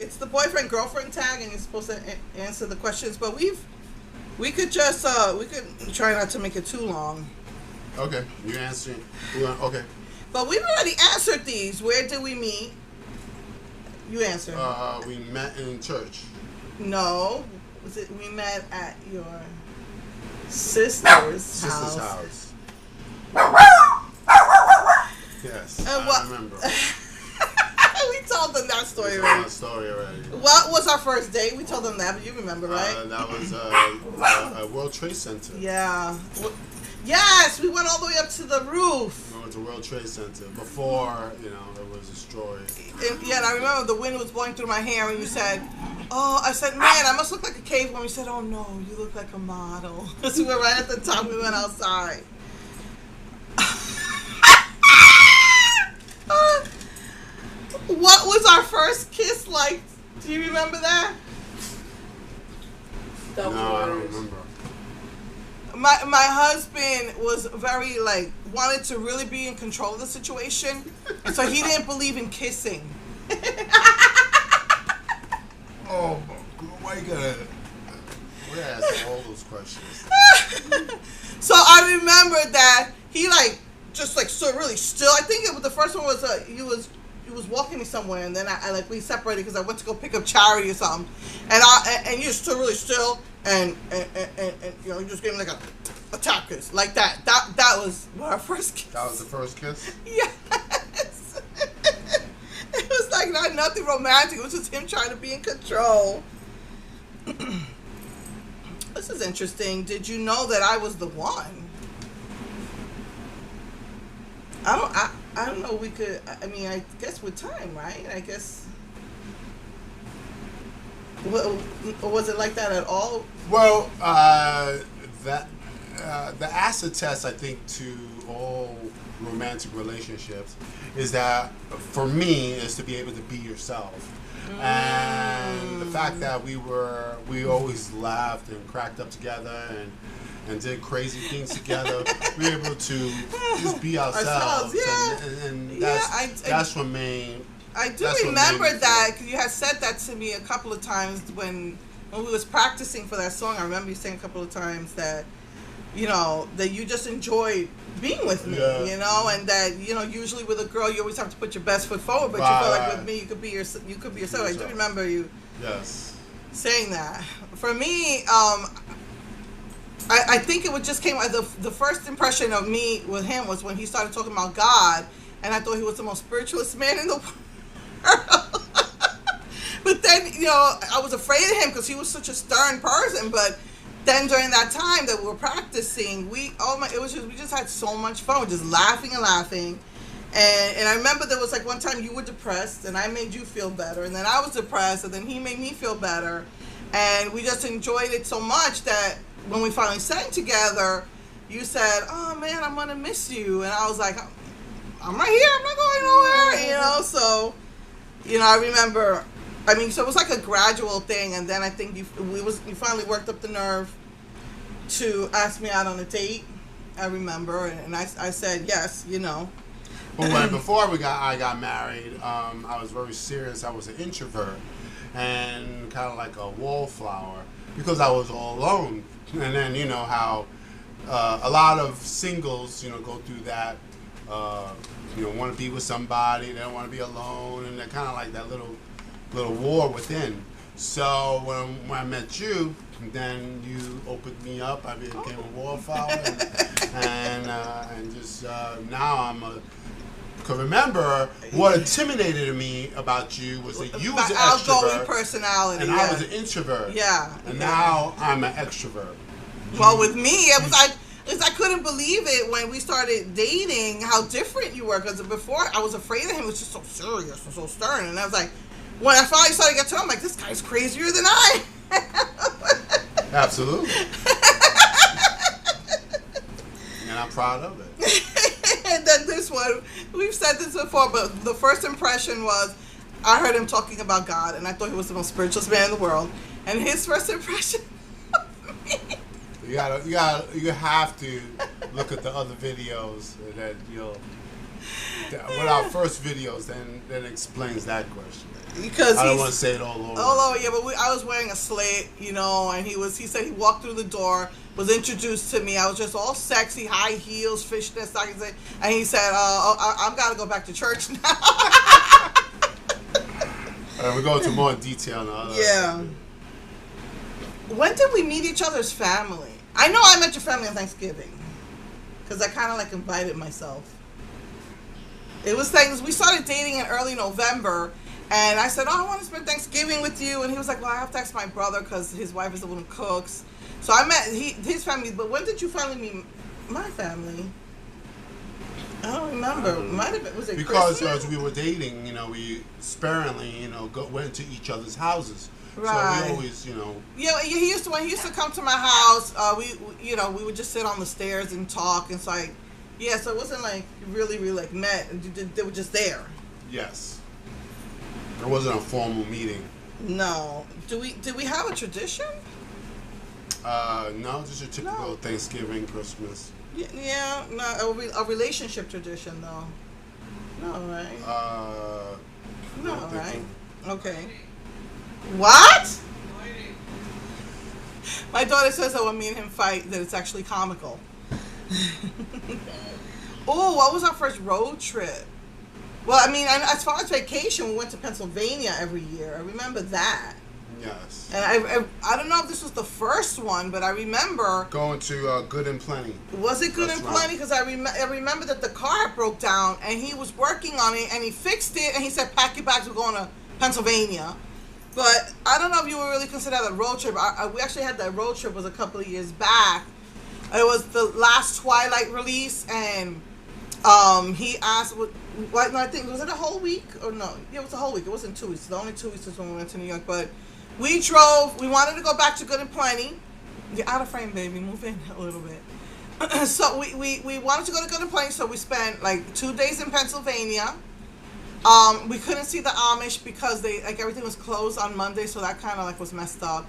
It's the boyfriend girlfriend tag, and you're supposed to answer the questions. But we could just we could try not to make it too long. Okay, you answering. Okay. But we've already answered these. Where did we meet? You answer. We met in church. No, was it? We met at your sister's house. Yes, I remember. We told them that story already. What was our first date? We told them that, but you remember, right? That was a World Trade Center. Yeah. Yes, we went all the way up to the roof. We went to World Trade Center before, it was destroyed. And I remember the wind was blowing through my hair, and you said, "Oh," I said, "Man, I must look like a cavewoman." You said, "Oh no, you look like a model." Because we were right at the top. We went outside. What was our first kiss like? Do you remember that? No, I don't remember. My husband was very wanted to really be in control of the situation, and so he didn't believe in kissing. Oh, why you gotta ask all those questions? So I remember that he just stood really still. I think it was the first one was he was walking me somewhere, and then I we separated because I went to go pick up Charity or something, and you stood really still, and you just gave me a tap kiss like that. That was our first kiss. That was the first kiss? Yes. It was nothing romantic. It was just him trying to be in control. This is interesting. Did you know that I was the one? I don't know. We could. I mean, I guess with time, right? I guess. Was it like that at all? Well, the acid test, I think, to all romantic relationships is that for me is to be able to be yourself. And the fact that we always laughed and cracked up together and did crazy things together, we were able to just be ourselves. Yeah. And that's what made. I do remember that because you had said that to me a couple of times when we was practicing for that song. I remember you saying a couple of times that that you just enjoyed being with me, and that usually with a girl you always have to put your best foot forward, but you feel like with me you could be yourself. I do remember you saying that. For me, I think it would just came the first impression of me with him was when he started talking about God, and I thought he was the most spiritualist man in the world. But then I was afraid of him because he was such a stern person, but. Then during that time that we were practicing, we just had so much fun. We were just laughing and laughing, and I remember there was one time you were depressed and I made you feel better, and then I was depressed and then he made me feel better, and we just enjoyed it so much that when we finally sang together, you said, "Oh man, I'm gonna miss you," and I was like, "I'm right here. I'm not going nowhere," So, I remember. I mean, so it was like a gradual thing, and then I think you finally worked up the nerve to ask me out on a date. I remember, and I said yes, But before I got married, I was very serious. I was an introvert and kind of like a wallflower because I was all alone. And then how a lot of singles go through that. Want to be with somebody, they don't want to be alone, and they're kind of like that little war within. So when I met you, then you opened me up. I became a wallflower, and just now Cause remember, what intimidated me about you was that you was an outgoing extrovert, personality, and I was an introvert. Yeah. And now I'm an extrovert. Well, with me, it was I couldn't believe it when we started dating how different you were. Because before, I was afraid of him. He was just so serious and so stern. And I was like, when I finally started to get to him, I'm like, this guy's crazier than I am. Absolutely. And I'm proud of it. And then this one, we've said this before, but the first impression was, I heard him talking about God, and I thought he was the most spiritualist man in the world. And his first impression of me. You have to look at the other videos that With our first videos, then explains that question. Because I don't want to say it all over. Oh, yeah, but I was wearing a slit, you know, and he said he walked through the door, was introduced to me. I was just all sexy, high heels, fishnet stockings, and he said, I've got to go back to church now. We go into more detail now. Yeah. When did we meet each other's family? I know I met your family on Thanksgiving, because I kind of like invited myself. It was things, we started dating in early November. And I said, I want to spend Thanksgiving with you. And he was like, well, I have to ask my brother because his wife is the one who cooks. So I met his family. But when did you finally meet my family? I don't remember. Might have been, was it because Christmas? as we were dating, we sparingly, went to each other's houses. Right. So we always, Yeah, when he used to come to my house, we would just sit on the stairs and talk. And it's like, yeah, so it wasn't like really like met. They were just there. Yes. It wasn't a formal meeting. No. Did we have a tradition? No, just a typical Thanksgiving, Christmas. Yeah, no, a relationship tradition though. No, right? No, right? Okay. What? My daughter says that when me and him fight, that it's actually comical. Oh, what was our first road trip? Well, I mean, as far as vacation, we went to Pennsylvania every year. I remember that. Yes. And I don't know if this was the first one, but I remember going to Good and Plenty. Was it Good and Plenty? Because I remember that the car broke down, and he was working on it, and he fixed it, and he said, "Pack your bags, we're going to Pennsylvania." But I don't know if you would really consider that a road trip. We actually had that road trip was a couple of years back. It was the last Twilight release, and he asked, no, I think, was it a whole week? Or no, yeah, it was a whole week. It wasn't 2 weeks. The only 2 weeks was when we went to New York. But we wanted to go back to Good and Plenty. You're out of frame, baby. Move in a little bit. So we wanted to go to Good and Plenty, so we spent like 2 days in Pennsylvania. We couldn't see the Amish because everything was closed on Monday, so that kind of was messed up.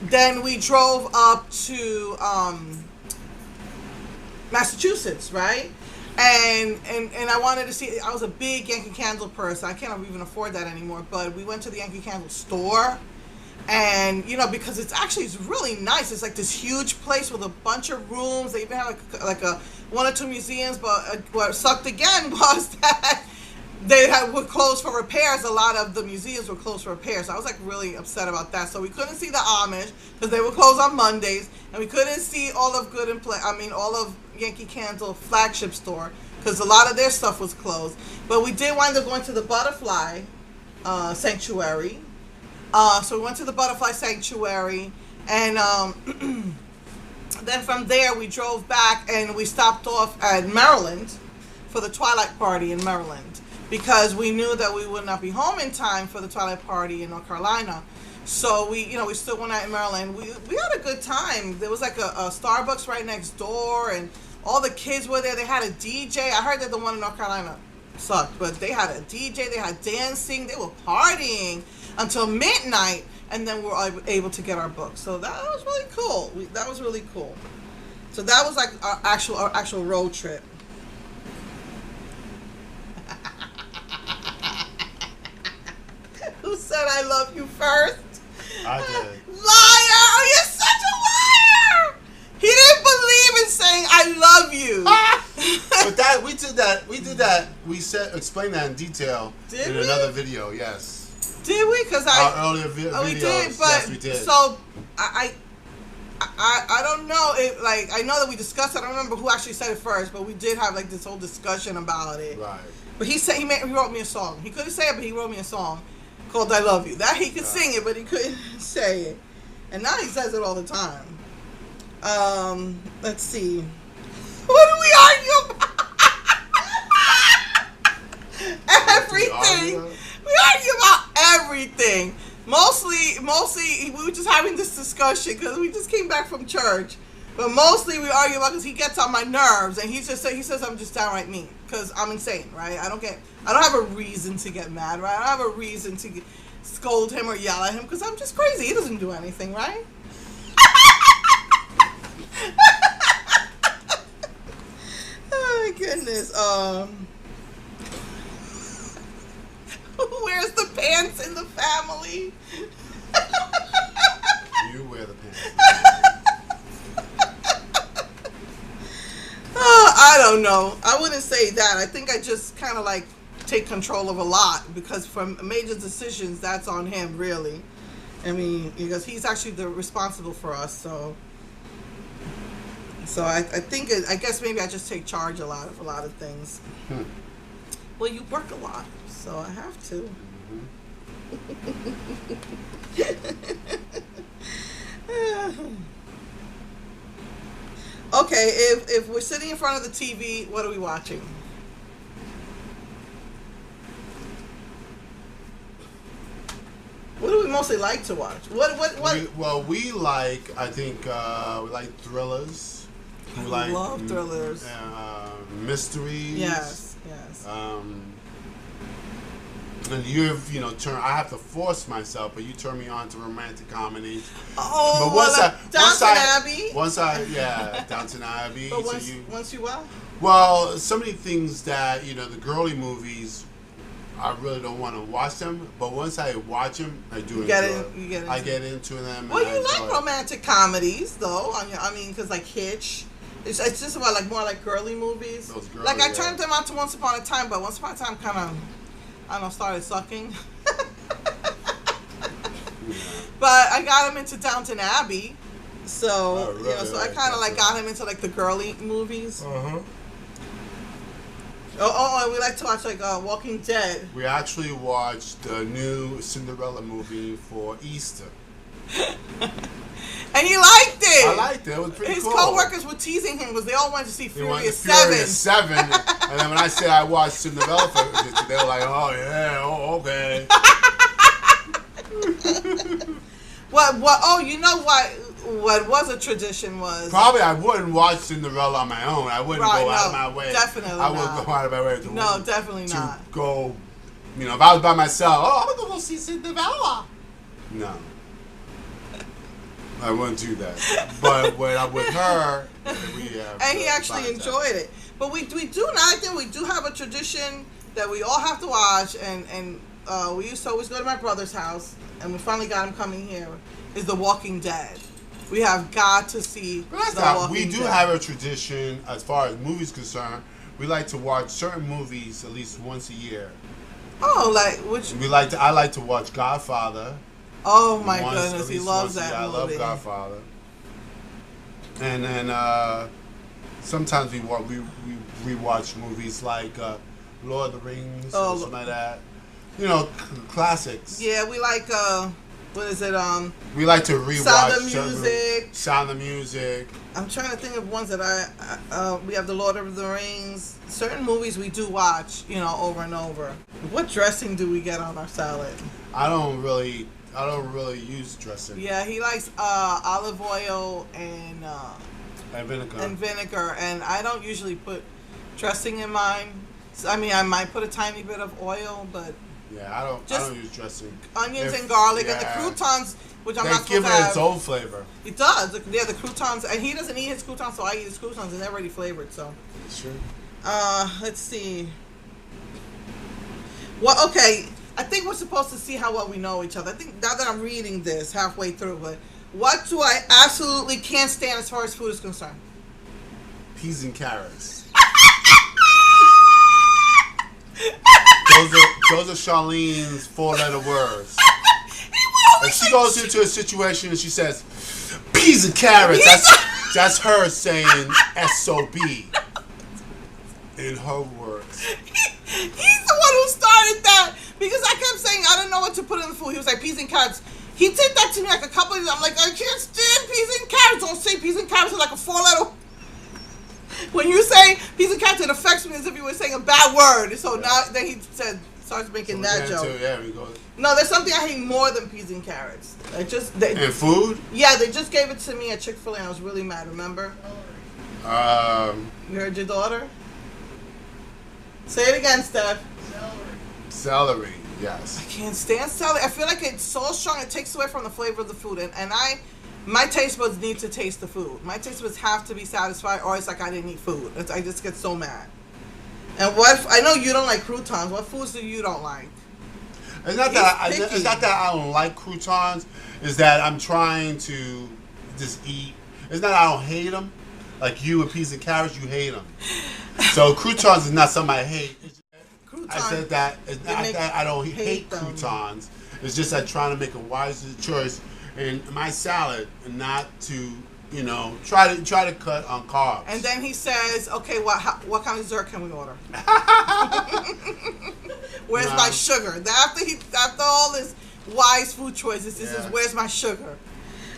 Then we drove up to Massachusetts, right? And I wanted to see. I was a big Yankee Candle person. I can't even afford that anymore. But we went to the Yankee Candle store, and because it's really nice. It's like this huge place with a bunch of rooms. They even have like a 1 or 2 museums. But what sucked again was that were closed for repairs. A lot of the museums were closed for repairs. So I was really upset about that. So we couldn't see the Amish because they were closed on Mondays, and we couldn't see all of all of Yankee Candle flagship store because a lot of their stuff was closed. But we did wind up going to the Butterfly Sanctuary. So we went to the Butterfly Sanctuary, and then from there we drove back and we stopped off at Maryland for the Twilight Party in Maryland because we knew that we would not be home in time for the Twilight Party in North Carolina. So we still went out in Maryland. We had a good time. There was like a Starbucks right next door, and all the kids were there. They had a DJ. I heard that the one in North Carolina sucked, but they had a DJ. They had dancing. They were partying until midnight, and then we were able to get our books. So that was really cool. That was really cool. So that was like our actual road trip. Who said I love you first? I did. Liar! Oh, you're such a liar! He didn't believe in saying I love you. But we did that. We explained that in detail in another video. Yes. Did we? Because our earlier videos. We did, but yes, we did. So I don't know. I know that we discussed it. I don't remember who actually said it first, but we did have this whole discussion about it. Right. But he wrote me a song. He couldn't say it, but he wrote me a song called "I Love You." That he could sing it, but he couldn't say it. And now he says it all the time. Let's see. What do we argue about? Everything. We argue about everything. Mostly, we were just having this discussion because we just came back from church. But mostly we argue about because he gets on my nerves, and he says I'm just downright mean because I'm insane, right? I don't have a reason to get mad, right? I don't have a reason to scold him or yell at him because I'm just crazy. He doesn't do anything, right? Oh my goodness. Who wears the pants in the family? You wear the pants. I don't know. I wouldn't say that. I think I just kind of like take control of a lot, because for major decisions, that's on him, really. I mean, because he's actually responsible for us, so I think I guess maybe I just take charge of a lot of things. Well, you work a lot, so I have to. Okay, if we're sitting in front of the TV, what are we watching? What do we mostly like to watch? What? We like, I think, we like thrillers. We love thrillers. Mysteries. Yes. And you've, I have to force myself, but you turn me on to romantic comedies. Oh, but Downton Abbey. Downton Abbey. But once you what? Well, so many things that, the girly movies, I really don't want to watch them, but once I watch them, I do enjoy it. I get into them. Well, you like romantic comedies, though. I mean, because like Hitch. It's just about more like girly movies. Those girly, I turned them out to Once Upon a Time, but Once Upon a Time kind of, I don't know, started sucking. But I got him into Downton Abbey, so so I kind of got him into like the girly movies. And we like to watch Walking Dead. We actually watched the new Cinderella movie for Easter. And he liked it. I liked it. It was pretty cool. His co-workers were teasing him because they all wanted to see Furious 7. Furious 7. And then when I said I watched Cinderella, they were like, oh, yeah, okay. What? Oh, you know what was a tradition was... Probably I wouldn't watch Cinderella on my own. I wouldn't go out of my way. Definitely I wouldn't go out of my way definitely not. To go, if I was by myself, I'm going to go see Cinderella. No. I wouldn't do that. But when I'm with her, we have... And he actually enjoyed it. But we do now, I think we do have a tradition that we all have to watch, and we used to always go to my brother's house, and we finally got him coming here, is The Walking Dead. We have got to see The Walking Dead. We do have a tradition as far as movies concerned. We like to watch certain movies at least once a year. Oh, like which? I like to watch Godfather. Oh my goodness, he loves that movie. I love Godfather. And then sometimes we watch movies like Lord of the Rings or something like that. Classics. Yeah, we like what is it? We like to rewatch Sound of Music. Sound of Music. I'm trying to think of ones that we have the Lord of the Rings. Certain movies we do watch, over and over. What dressing do we get on our salad? I don't really use dressing. Yeah, he likes olive oil and vinegar. And I don't usually put dressing in mine. I mean, I might put a tiny bit of oil, but yeah, I don't use dressing. Onions and garlic and the croutons, which I'm not supposed to have. They give it its own flavor. It does. The croutons, and he doesn't eat his croutons, so I eat his croutons, and they're already flavored. So. Sure. Let's see. Well, okay. I think we're supposed to see how well we know each other. I think now that I'm reading this halfway through, but what do I absolutely can't stand as far as food is concerned? Peas and carrots. Those are Charlene's 4-letter words. If she goes into a situation and she says, peas and carrots, that's her saying SOB in her words. He's the one who started that because I kept saying I don't know what to put in the food. He was like, peas and carrots. He did that to me like a couple of times. I'm like, I can't stand peas and carrots. Don't say peas and carrots. It's like a 4-letter. When you say peas and carrots, it affects me as if you were saying a bad word. So now that he starts making that joke. We go. No, there's something I hate more than peas and carrots. And food? Yeah, they just gave it to me at Chick-fil-A and I was really mad, remember? You heard your daughter? Say it again, Steph. Celery, yes. I can't stand celery. I feel like it's so strong it takes away from the flavor of the food. My taste buds need to taste the food. My taste buds have to be satisfied or it's like I didn't eat food. I just get so mad. And what I know you don't like croutons. What foods do you don't like? It's not He's that I don't like croutons. It's that I'm trying to just eat. It's not that I don't hate them. Like you, a piece of carrots, you hate them. So croutons is not something I hate. I said that it's not that I don't hate croutons. It's just I'm trying to make a wiser choice in my salad and not to, you know, try to cut on carbs. And then he says, "Okay, what kind of dessert can we order? Where's my sugar?" After all this wise food choices, this is where's my sugar.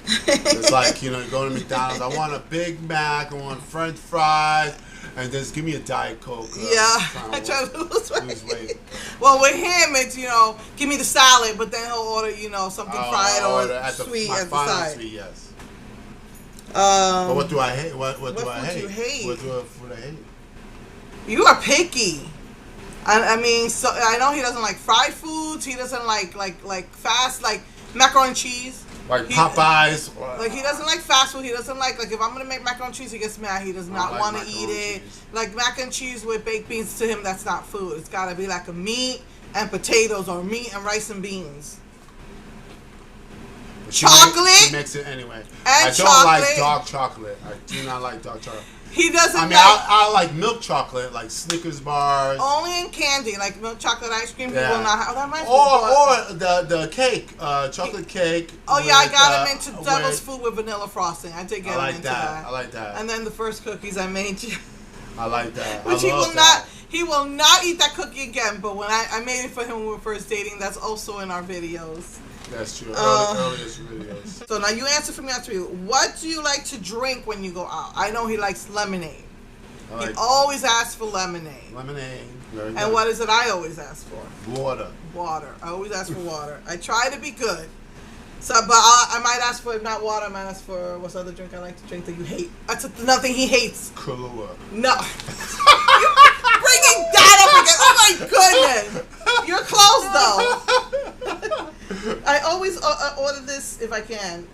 It's like, you know, you go to McDonald's. I want a Big Mac. I want French fries. And just give me a Diet Coke. I try to lose weight. Well, with him, it's, you know, give me the salad, but then he'll order, you know, something fried or sweet at the side. Sweet, yes. But what do I hate? What do I hate? You hate? What I hate? You are picky. I mean, so I know he doesn't like fried foods. He doesn't like fast, like macaroni and cheese. Like Popeyes. Like he doesn't like fast food. He doesn't like if I'm gonna make macaroni and cheese, he gets mad. He does not want to eat it. Like mac and cheese with baked beans, to him that's not food. It's gotta be like a meat and potatoes or meat and rice and beans. Chocolate. She makes it anyway. I don't like dark chocolate. I do not like dark chocolate. He doesn't. I mean, I like milk chocolate, like Snickers bars. Only in candy, like milk chocolate ice cream. He will not have that. Or the cake, chocolate cake. Oh yeah, I got him into devil's food with vanilla frosting. I did get him into that. I like that. And then the first cookies I made you. I like that. Which he will not. He will not eat that cookie again. But when I made it for him when we were first dating, that's also in our videos. That's true. Earliest videos. So now you answer for me. Answer for you. What do you like to drink when you go out? I know he likes lemonade. He always asks for lemonade. Lemonade. And what is it I always ask for? Water. Water. I always ask for water. I try to be good. So, but I might ask for, if not water, I might ask for, what's the other drink I like to drink that you hate? That's another thing he hates. Kahlua. No. You're bringing that up again. Oh my goodness. You're close though. I always order this if I can.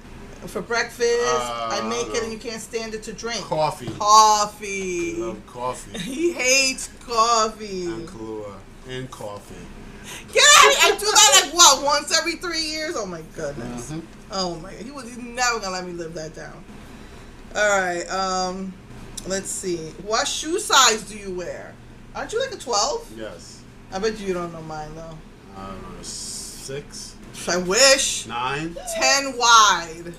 For breakfast, I make it and you can't stand it to drink. Coffee. Coffee. I love coffee. He hates coffee. And Kahlua. And coffee. Yeah, I do that like what, once every 3 years? Oh my goodness. Mm-hmm. Oh my god. He's never gonna let me live that down. Alright, let's see. What shoe size do you wear? Aren't you like a 12? Yes. I bet you don't know mine though. I don't know, 6? I wish. 9? 10 wide.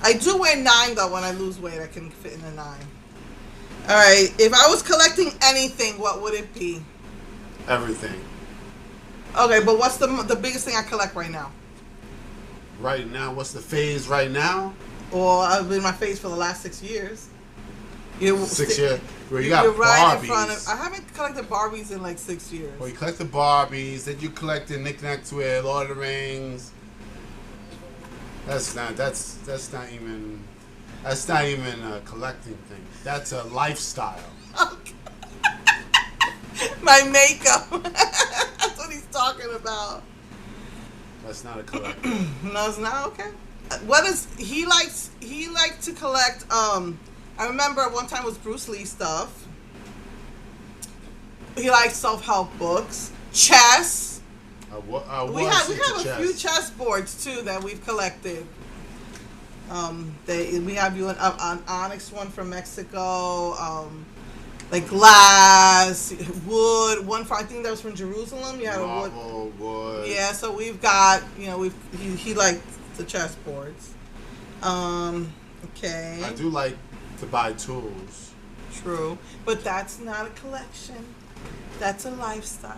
I do wear 9 though. When I lose weight, I can fit in a 9. Alright, if I was collecting anything, what would it be? Everything. Okay, but what's the biggest thing I collect right now? Right now? What's the phase right now? Or I've been in my phase for the last 6 years. 6 years? Well, you got you're right Barbies. in front of, I haven't collected Barbies in like 6 years. Well, you collect the Barbies, then you collect the knickknacks with Lord of the Rings. That's not even a collecting thing. That's a lifestyle. Okay. My makeup. That's what he's talking about. That's not a collector. No, it's not. Okay. What is he likes? He likes to collect. I remember at one time it was Bruce Lee stuff. He likes self-help books, chess. We have a few chess boards too that we've collected. We have you an onyx one from Mexico. Like glass, wood. One I think that was from Jerusalem. You had a wood. Yeah, so we've got, you know, he liked the chess boards. Okay. I do like to buy tools. True, but that's not a collection. That's a lifestyle.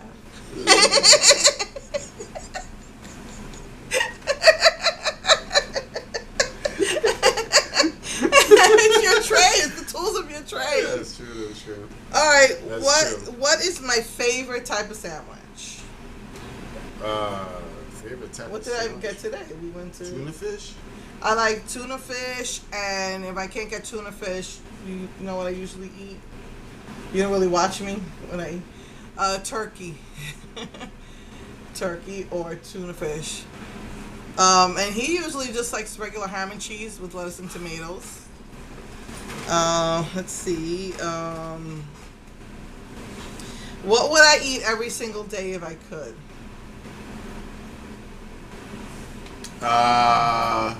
It's your trade. It's the tools of your trade. Yeah, that's true. That's true. All right. True. What is my favorite type of sandwich? Favorite type. What did I get today? We went to tuna fish. I like tuna fish, and if I can't get tuna fish, you know what I usually eat? You don't really watch me when I eat? Turkey. Turkey or tuna fish. And he usually just likes regular ham and cheese with lettuce and tomatoes. Let's see. What would I eat every single day if I could? I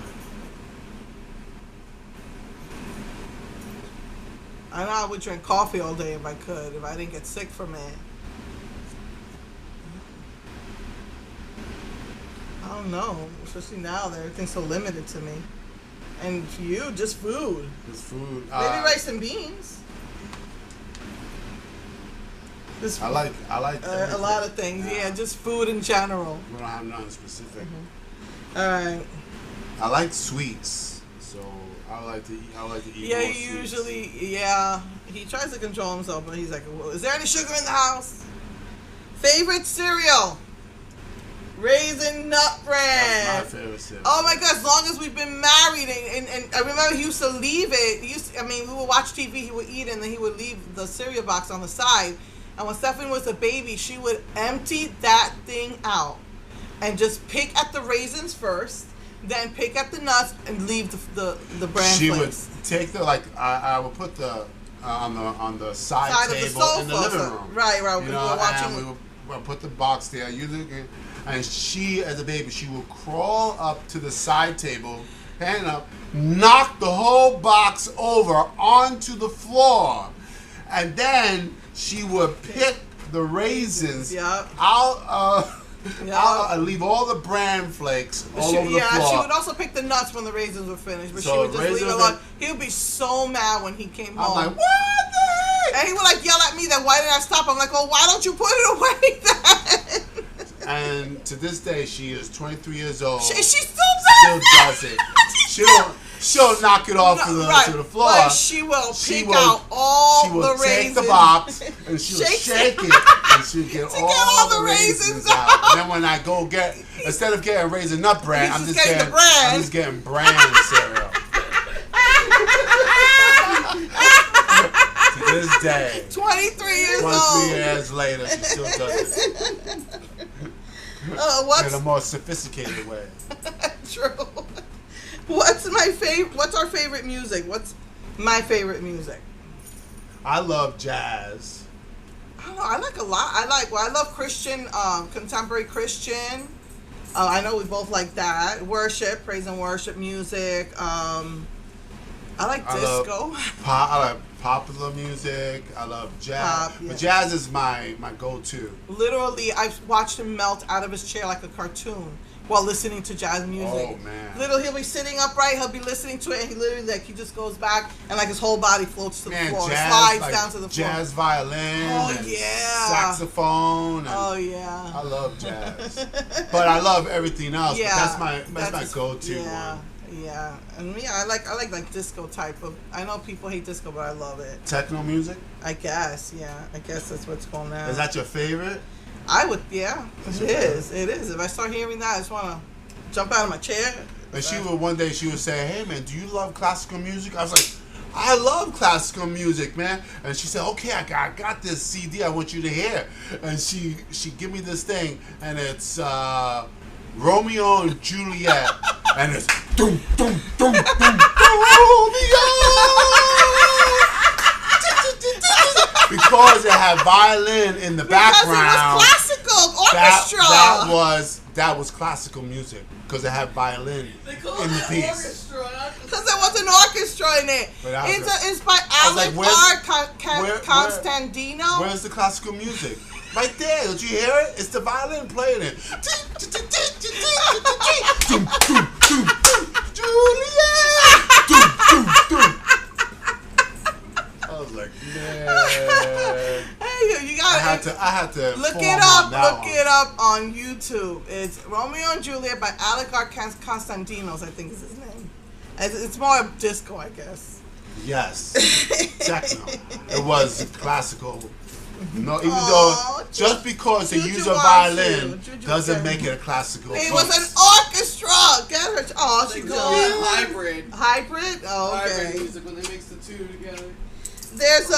know I would drink coffee all day if I could, if I didn't get sick from it. I don't know, especially now that everything's so limited to me. And for you, just food. Just food. Maybe rice and beans. Just I like a lot of things. Yeah, just food in general. We don't have nothing specific. All right. I like sweets, so I like to eat. Yeah, more he sweets. usually. Yeah, he tries to control himself, but he's like, well, "Is there any sugar in the house?" Favorite cereal? Raisin Nut Bread. That's my favorite cereal. Oh my God! As long as we've been married, and I remember he used to leave it. We would watch TV. He would eat, and then he would leave the cereal box on the side. And when Stephanie was a baby, she would empty that thing out and just pick at the raisins first, then pick at the nuts and leave the bran She flakes. would take I would put the on the side Side of the table sofa, in the living room. Right. You We know, were watching. and we would put the box there. And she, as a baby, she would crawl up to the side table, hand up, knock the whole box over onto the floor, and then she would pick the raisins Yep. out. Yep. I'll leave all the bran flakes all over the Yeah, floor. she would also pick the nuts when the raisins were finished, but So she would just leave raisins it alone. He would be so mad when he came I'm home. like, what the heck? And he would like yell at me that why did I stop? I'm like, oh, why don't you put it away then? And to this day, she is 23 years old. She still does it. She'll knock it off to the floor. But she will pick out all she will the take raisins. the box and she'll shake it and she'll get all the raisins out. And then when I go instead of getting Raisin Nut Bran, I'm just getting bran cereal. To this day, 23 years 23 old. years later, she still does it. In a more sophisticated way. True. What's our favorite music? What's my favorite music? I love jazz. I don't know. I like a lot. I love Christian, contemporary Christian. I know we both like that. Worship, praise and worship music. I like disco. I like popular music. I love jazz. Pop, yeah. But jazz is my go-to. Literally, I've watched him melt out of his chair like a cartoon while listening to jazz music. Oh man! Literally, he'll be sitting upright, he'll be listening to it, and he literally he just goes back and his whole body floats to the floor, slides down to the floor. Jazz violin. Oh yeah. Saxophone. Oh yeah. I love jazz, but I love everything else. Yeah. But that's my go-to Yeah. one. Yeah, and me, I like disco type of. I know people hate disco, but I love it. Techno music. I guess, yeah. I guess that's what's going on. Is that your favorite? I would, yeah. It is. If I start hearing that, I just want to jump out of my chair. And one day she would say, "Hey man, do you love classical music?" I was like, "I love classical music, man." And she said, "Okay, I got this CD. I want you to hear." And she give me this thing, and it's Romeo and Juliet, and it's doom doom doom doom Romeo. Because it had violin in the background. Because it was classical orchestra. That was classical music because it had violin in the piece. Because there was an orchestra in it. It's by Alec Constantino. Where's the classical music? Right there. Don't you hear it? It's the violin playing it. Juliet. I was like, man. Hey, you gotta. I had to look it up. Look it up on YouTube. It's Romeo and Juliet by Alec Constantinos, I think is his name. It's more disco, I guess. Yes, techno. It was classical. No, even though just because they use a violin doesn't make it a classical. It was an orchestra. Get her. Oh, she call it hybrid. Hybrid. Oh, okay. Hybrid music when they mix the two together. There's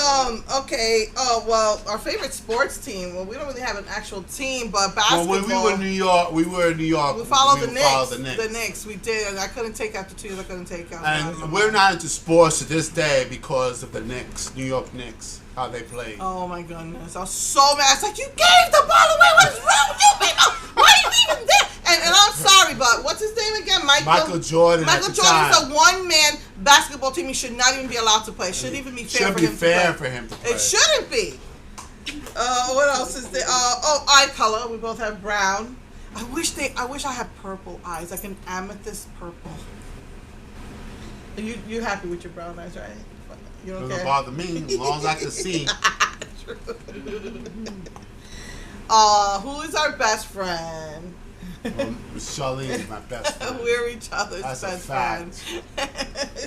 okay. Oh well, our favorite sports team. Well, we don't really have an actual team, but basketball. Well, when we were in New York, we followed the Knicks. Followed the Knicks. The Knicks, we did, and I couldn't take after 2 years. I couldn't take out. And we're not into sports to this day because of the Knicks, New York Knicks, how they play. Oh my goodness, I was so mad. It's like, you gave the ball away. What is wrong with you people? Why are you even there? And I'm sorry, but what's his name again? Michael Jordan. Michael Jordan's a one-man basketball team. He should not even be allowed to play. It shouldn't even be fair for him to play. For him to play. It shouldn't be. What else is there? Eye color. We both have brown. I wish I had purple eyes, like an amethyst purple. You happy with your brown eyes, right? You don't care? Doesn't bother me as long as I can see. True. Who is our best friend? Charlene is my best friend. We're each other's best friend.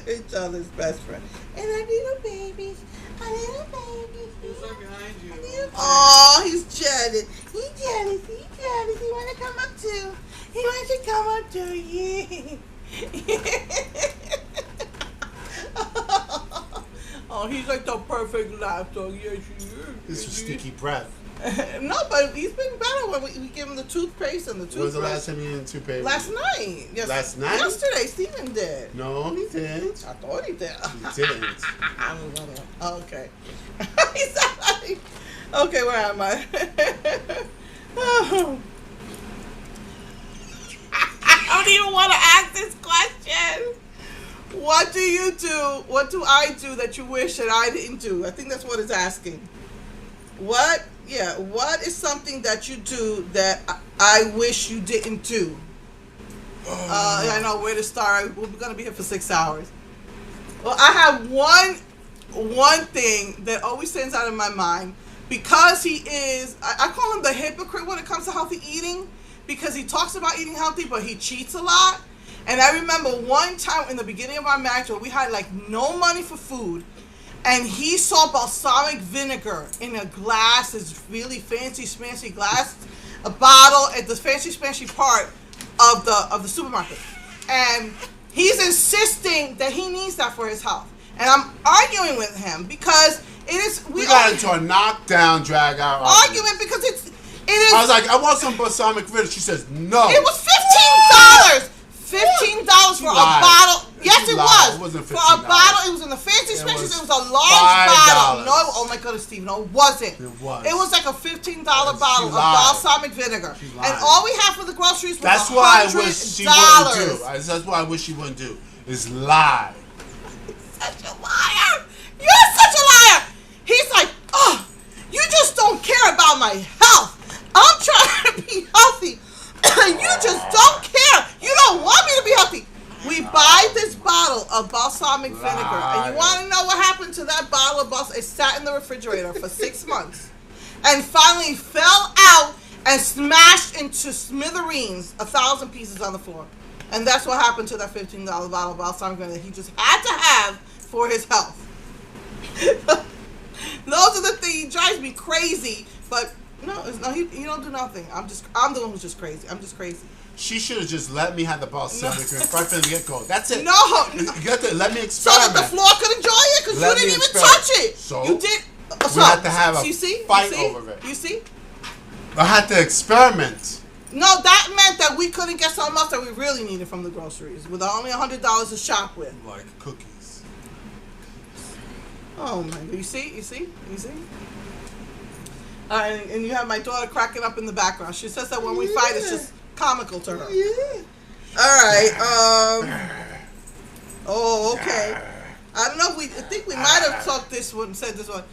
Each other's best friend. And our little babies. Our little babies. Who's right behind you? Oh, he's jealous. He's jealous. He's jealous. He want to come up too. He wants to come up too. Yeah. Oh, he's like the perfect laugh dog. Yes, he is. This is sticky breath. No, but he's been better when we give him the toothpaste and the toothbrush. When was the last time you did toothpaste? Last night. Yes. Last night? Yesterday, Steven did. No, he didn't. I thought he did. He didn't. Okay. He's like, okay, where am I? Oh. I don't even want to ask this question. What do you do? What do I do that you wish that I didn't do? I think that's what it's asking. What is something that you do that I wish you didn't do? I know where to start. We're going to be here for 6 hours. Well, I have one thing that always stands out in my mind, because he is, I call him the hypocrite when it comes to healthy eating, because he talks about eating healthy, but he cheats a lot. And I remember one time in the beginning of our marriage where we had like no money for food, and he saw balsamic vinegar in a glass, this really fancy smancy glass, a bottle at the fancy smancy part of the supermarket. And he's insisting that he needs that for his health. And I'm arguing with him because it is... We got into a knockdown, drag out argument because it is... I was like, I want some balsamic vinegar. She says, no. It was $15. $15 for a bottle. Yes, it was. It wasn't $15. For a bottle, it was in the fancy smashes. It was a large bottle. No, oh my goodness, Steve, no, it wasn't. It was. It was like a $15 bottle of balsamic vinegar. And all we had for the groceries was That's $100. what I wish she wouldn't do. That's what I wish she wouldn't do, is lie. Such a liar. You're such a liar. He's like, oh, you just don't care about my health. I'm trying to be healthy. You just don't care. You don't want me to be healthy. We buy this bottle of balsamic vinegar, and you want to know what happened to that bottle of balsamic? It sat in the refrigerator for 6 months, and finally fell out and smashed into smithereens, 1,000 pieces on the floor. And that's what happened to that $15 bottle of balsamic vinegar he just had to have for his health. Those are the things. He drives me crazy, but no, he don't do nothing. I'm the one who's just crazy. I'm just crazy. She should have just let me have the balsamic right from the get-go. That's it. No. You got to let me experiment. So that the floor could enjoy it, because you didn't even touch it. So you did. We had to have a fight over it. You see? I had to experiment. No, that meant that we couldn't get something else that we really needed from the groceries with only $100 to shop with. Like cookies. Oh my God! You see? And you have my daughter cracking up in the background. She says that when we fight, it's just comical to her. Yeah. All right. Oh, okay. I don't know if I think we might have said this one.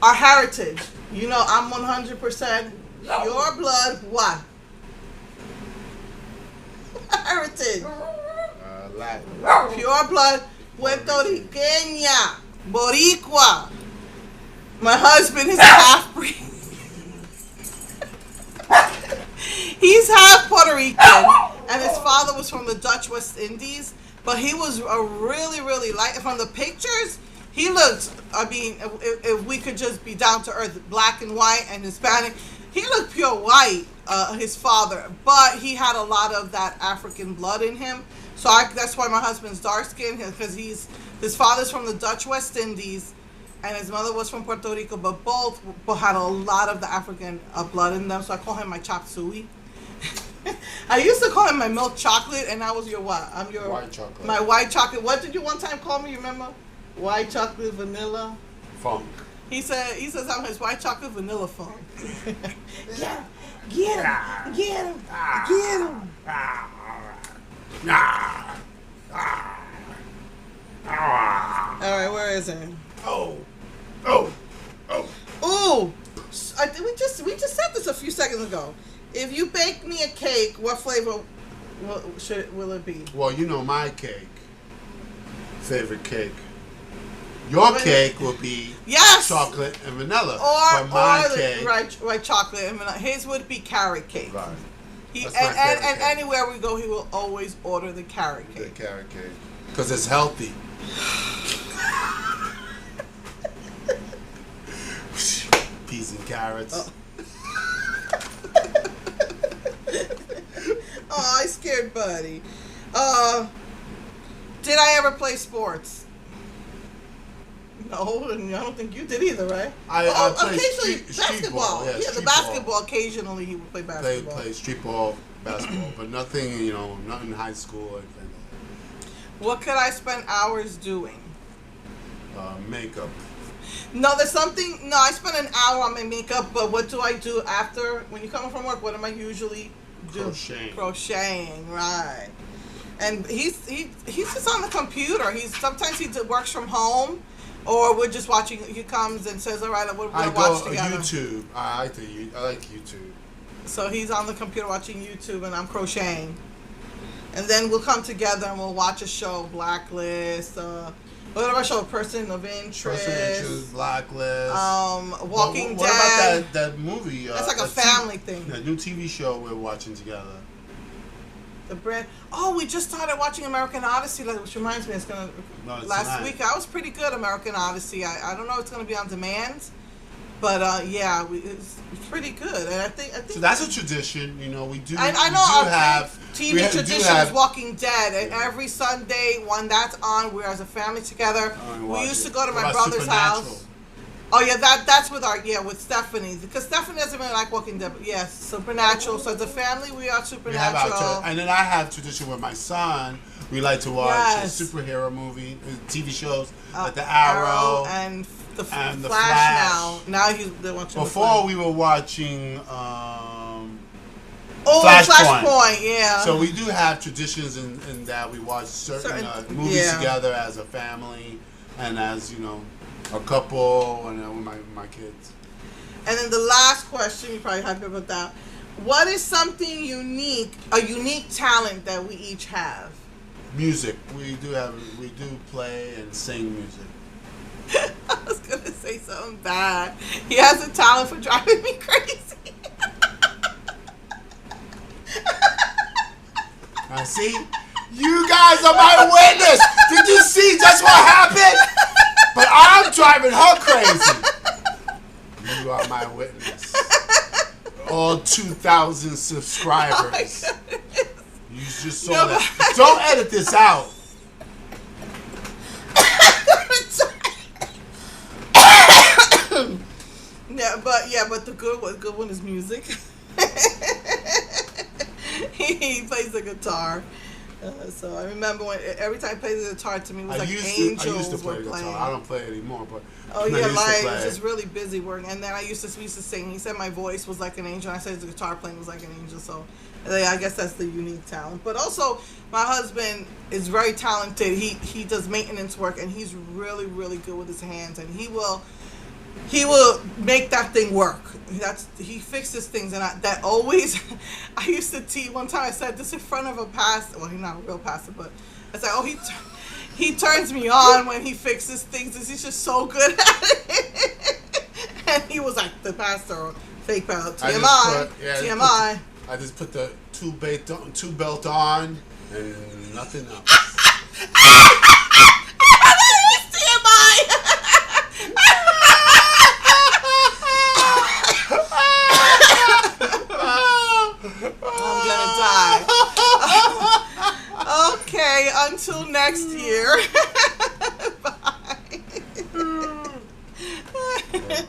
Our heritage. You know, I'm 100% your blood. What? Heritage. Latin. Pure blood. Puerto Riqueña. Boricua. My husband is half-breed. He's half Puerto Rican, and his father was from the Dutch West Indies, but he was a really, really light. From the pictures, he looked, I mean, if we could just be down to earth, black and white and Hispanic, he looked pure white, his father, but he had a lot of that African blood in him. So that's why my husband's dark skinned, because his father's from the Dutch West Indies, and his mother was from Puerto Rico, but both had a lot of the African blood in them. So I call him my chop suey. I used to call him my milk chocolate, and I was your what? I'm your white chocolate. My white chocolate. What did you one time call me? You remember? White chocolate vanilla funk. He says I'm his white chocolate vanilla funk. Get him, get him, get him. All right, where is it? Oh. Ooh, I think we just said this a few seconds ago. If you bake me a cake, what flavor will it be? Well, you know my cake. Favorite cake. Your cake will be chocolate and vanilla. Or cake, right chocolate and vanilla. His would be carrot cake. Right. And anywhere we go, he will always order the carrot cake. The carrot cake. Because it's healthy. Peas and carrots. Oh, I scared Buddy. Did I ever play sports? No, and I don't think you did either, right? I played occasionally street ball. Yeah, the basketball. Occasionally he would play basketball. Play street ball, basketball, but nothing, nothing high school or anything. What could I spend hours doing? Makeup. No, there's something. No, I spend an hour on my makeup, but what do I do after? When you come home from work, what am I usually do? Crocheting, right? And he's just on the computer. Sometimes he works from home, or we're just watching. He comes and says, "All right, we're gonna watch together." YouTube. I like YouTube. So he's on the computer watching YouTube, and I'm crocheting. And then we'll come together and we'll watch a show, Blacklist. What about a show? Person of Interest. Blacklist. Walking Dead. What about that movie? That's like a family thing. The new TV show we're watching together. We just started watching American Odyssey, which reminds me, last week. I was pretty good, American Odyssey. I don't know if it's gonna be on demand, but it's pretty good. And I think so. That's a tradition, we do. I know our TV tradition is Walking Dead, and every Sunday when that's on, we're as a family together. We used to go to my brother's house. Oh yeah, that's with Stephanie, because Stephanie doesn't really like Walking Dead. But yes, Supernatural. So as a family, we are Supernatural. And then I have tradition with my son. We like to watch superhero movie, TV shows like the Arrow and the Flash. Now they're watching. Before we were watching. Flashpoint, yeah. So we do have traditions in that we watch certain movies together as a family and as a couple, and with my kids. And then the last question, you're probably happy about that. What is something a unique talent that we each have? Music. We do play and sing music. I was gonna say something bad. He has a talent for driving me crazy. Now see, you guys are my witness. Did you see just what happened? But I'm driving her crazy. You are my witness. All 2,000 subscribers. You just saw that. Don't edit this out. but the good one is music. He plays the guitar. So I remember every time I played the guitar, to me it was angels were playing. I don't play anymore, but I was just really busy working. And then I used to sing. He said my voice was like an angel. I said the guitar playing was like an angel. So I guess that's the unique talent. But also, my husband is very talented. He does maintenance work, and he's really, really good with his hands. And he will make that thing work. He fixes things, and that always. I used to tease one time. I said this in front of a pastor. Well, he's not a real pastor, but I said, he turns me on when he fixes things. He's just so good at it. And he was like the pastor, fake pastor. TMI. I just put the two belt on and nothing else. I'm gonna die. Okay, until next year. Bye. Yeah.